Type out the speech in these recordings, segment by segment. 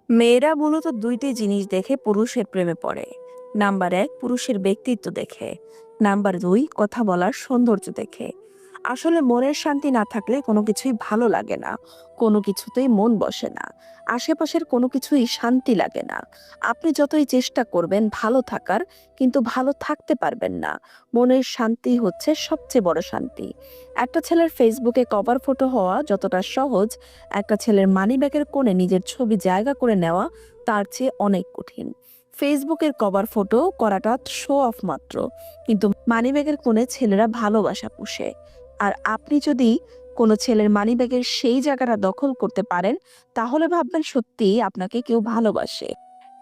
মেয়েরা মূলত দুইটি জিনিস দেখে পুরুষের প্রেমে পড়ে। নাম্বার এক, পুরুষের ব্যক্তিত্ব দেখে। নাম্বার দুই, কথা বলার সৌন্দর্য দেখে। আসলে মনের শান্তি না থাকলে কোনো কিছুই ভালো লাগে না, কোনো কিছুতেই মন বসে না, আশেপাশের কোনো কিছুই শান্তি লাগে না। আপনি যতই চেষ্টা করবেন ভালো থাকার, কিন্তু ভালো থাকতে পারবেন না। মনের শান্তি হচ্ছে সবচেয়ে বড় শান্তি। একটা ছেলের ফেসবুকে কভার ফটো হওয়া যতটা সহজ, একটা ছেলের মানিব্যাগের কোণে নিজের ছবি জায়গা করে নেওয়া তার চেয়ে অনেক কঠিন। ফেসবুকের কভার ফটো করাটা শো অফ মাত্র, কিন্তু মানিব্যাগের কোণে ছেলেরা ভালোবাসা পুষে। আর আপনি যদি কোনো ছেলের মানিব্যাগের সেই জায়গাটা দখল করতে পারেন, তাহলে ভাববেন সত্যি আপনাকে কেউ ভালোবাসে।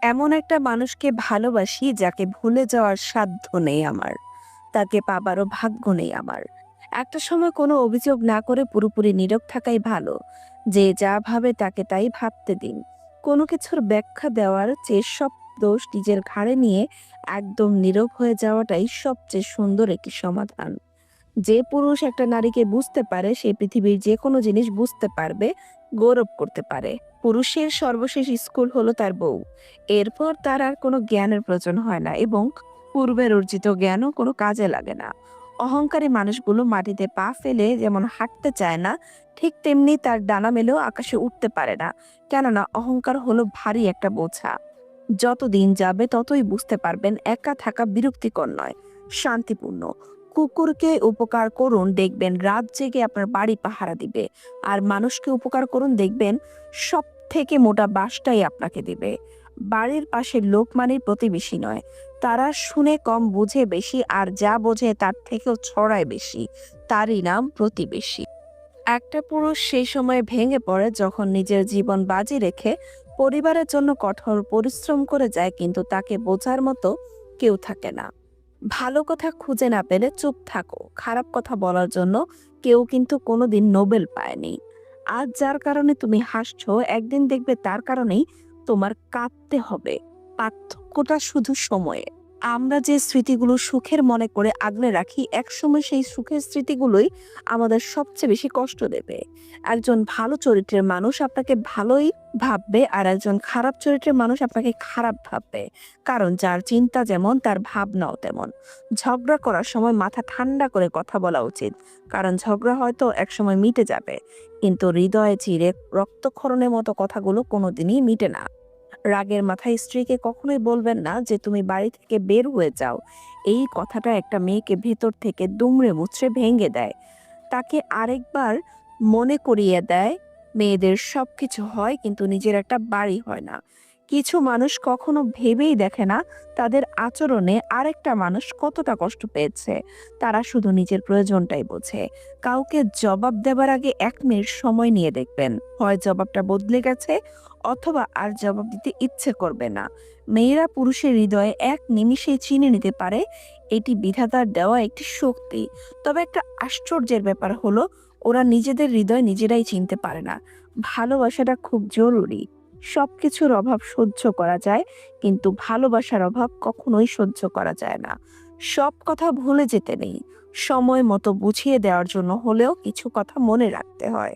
এমন একটা মানুষকে ভালোবাসি যাকে ভুলে যাওয়ার সাধ্য নেই আমার, তাকে পাবারও ভাগ্য নেই আমার। একটা সময় কোনো অভিযোগ না করে পুরোপুরি নীরব থাকাই ভালো। যে যা ভাবে তাকে তাই ভাবতে দিন। কোনো কিছুর ব্যাখ্যা দেওয়ার চেয়ে সব দোষ নিজের ঘাড়ে নিয়ে একদম নীরব হয়ে যাওয়াটাই সবচেয়ে সুন্দর একটি সমাধান। যে পুরুষ একটা নারীকে বুঝতে পারে, সে পৃথিবীর যে কোনো জিনিস বুঝতে পারবে, গৌরব করতে পারে। পুরুষের সর্বশেষ স্কুল হলো তার বউ। এরপর তার আর কোনো জ্ঞানের প্রয়োজন হয় না, এবং পূর্বের অর্জিত জ্ঞানও কোনো কাজে লাগে না। অহংকারী মানুষগুলো মাটিতে পা ফেলে যেমন হাঁটতে চায় না, ঠিক তেমনি তার ডানা মেলেও আকাশে উঠতে পারে না। কেননা অহংকার হলো ভারী একটা বোঝা। যত দিন যাবে ততই বুঝতে পারবেন একা থাকা বিরক্তিকর নয়, শান্তিপূর্ণ। কুকুরকে উপকার করুন, দেখবেন রাত জেগে আপনার বাড়ি পাহারা দিবে। আর মানুষকে উপকার করুন, দেখবেন সব থেকে মোটা বাঁশটাই আপনাকে দিবে। বাড়ির পাশের লোক মানে প্রতিবেশী নয়, তারা শুনে কম বুঝে বেশি, আর যা বোঝে তার থেকেও ছড়ায় বেশি। তারই নাম প্রতিবেশী। একটা পুরুষ সেই সময় ভেঙে পড়ে যখন নিজের জীবন বাজি রেখে পরিবারের জন্য কঠোর পরিশ্রম করে যায়, কিন্তু তাকে বোঝার মতো কেউ থাকে না। ভালো কথা খুঁজে না পেলে চুপ থাকো, খারাপ কথা বলার জন্য কেউ কিন্তু কোনোদিন নোবেল পায়নি। আজ যার কারণে তুমি হাসছো, একদিন দেখবে তার কারণেই তোমার কাঁদতে হবে। পার্থক্যটা শুধু সময়ে। আমরা যে স্মৃতিগুলো সুখের মনে করে আগলে রাখি, একসময় সেই সুখের স্মৃতিগুলোই আমাদের সবচেয়ে বেশি কষ্ট দেবে। একজন ভালো চরিত্রের মানুষ আপনাকে ভালোই ভাববে, আর একজন খারাপ চরিত্রের মানুষ আপনাকে খারাপ ভাববে। কারণ যার চিন্তা যেমন, তার ভাবনাও তেমন। ঝগড়া করার সময় মাথা ঠান্ডা করে কথা বলা উচিত, কারণ ঝগড়া হয়তো একসময় মিটে যাবে, কিন্তু হৃদয়ে চিরে রক্তক্ষরণের মতো কথাগুলো কোনোদিনই মিটে না। রাগের মাথায় স্ত্রীকে কখনোই বলবেন না যে তুমি বাড়ি থেকে বের হয়ে যাও। এই কথাটা একটা মেয়েকে ভেতর থেকে দুমড়ে মুচড়ে ভেঙে দেয়। তাকে আরেকবার মনে করিয়ে দেয়, মেয়েদের সবকিছু হয় কিন্তু নিজের একটা বাড়ি হয় না। কিছু মানুষ কখনো ভেবেই দেখে না তাদের আচরণে আরেকটা মানুষ কতটা কষ্ট পেয়েছে। তারা শুধু নিজের প্রয়োজনটাই বোঝে। কাউকে জবাব দেবার আগে 1 মিনিট সময় নিয়ে দেখবেন, হয় জবাবটা বদলে গেছে, অথবা আর জবাব দিতে ইচ্ছে করবে না। মেয়েরা পুরুষের হৃদয়ে 1 নিমিষেই চিনে নিতে পারে, এটি বিধাতার দেওয়া একটি শক্তি। তবে একটা আশ্চর্যের ব্যাপার হলো, ওরা নিজেদের হৃদয় নিজেরাই চিনতে পারে না। ভালোবাসাটা খুব জরুরি। সবকিছুর অভাব সহ্য করা যায়, কিন্তু ভালোবাসার অভাব কখনোই সহ্য করা যায় না। সব কথা ভুলে যেতে নেই, সময় মতো বুঝিয়ে দেওয়ার জন্য হলেও কিছু কথা মনে রাখতে হয়।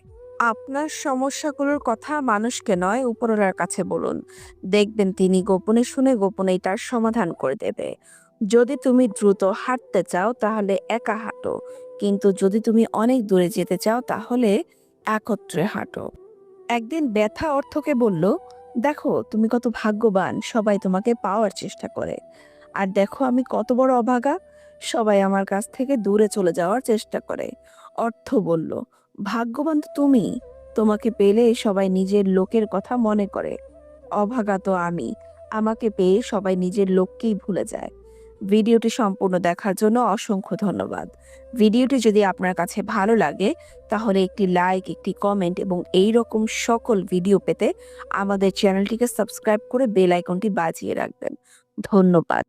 আপনার সমস্যাগুলোর কথা মানুষকে নয়, উপরওয়ালার কাছে বলুন। দেখবেন তিনি গোপনে শুনে গোপনেই তার সমাধান করে দেবে। যদি তুমি দ্রুত হাঁটতে চাও তাহলে একা হাঁটো, কিন্তু যদি তুমি অনেক দূরে যেতে চাও তাহলে একত্রে হাঁটো। একদিন ব্যথা অর্থকে বলল, দেখো তুমি কত ভাগ্যবান, সবাই তোমাকে পাওয়ার চেষ্টা করে। আর দেখো আমি কত বড় অভাগা, সবাই আমার কাছ থেকে দূরে চলে যাওয়ার চেষ্টা করে। অর্থ বলল, ভাগ্যবান তো তুমি, তোমাকে পেলে সবাই নিজের লোকের কথা মনে করে। অভাগা তো আমি, আমাকে পেয়ে সবাই নিজের লোককেই ভুলে যায়। ভিডিওটি সম্পূর্ণ দেখার জন্য অসংখ্য ধন্যবাদ। ভিডিওটি যদি আপনার কাছে ভালো লাগে, তাহলে একটি লাইক, একটি কমেন্ট এবং এই রকম সকল ভিডিও পেতে আমাদের চ্যানেলটিকে সাবস্ক্রাইব করে বেল আইকনটি বাজিয়ে রাখবেন। ধন্যবাদ।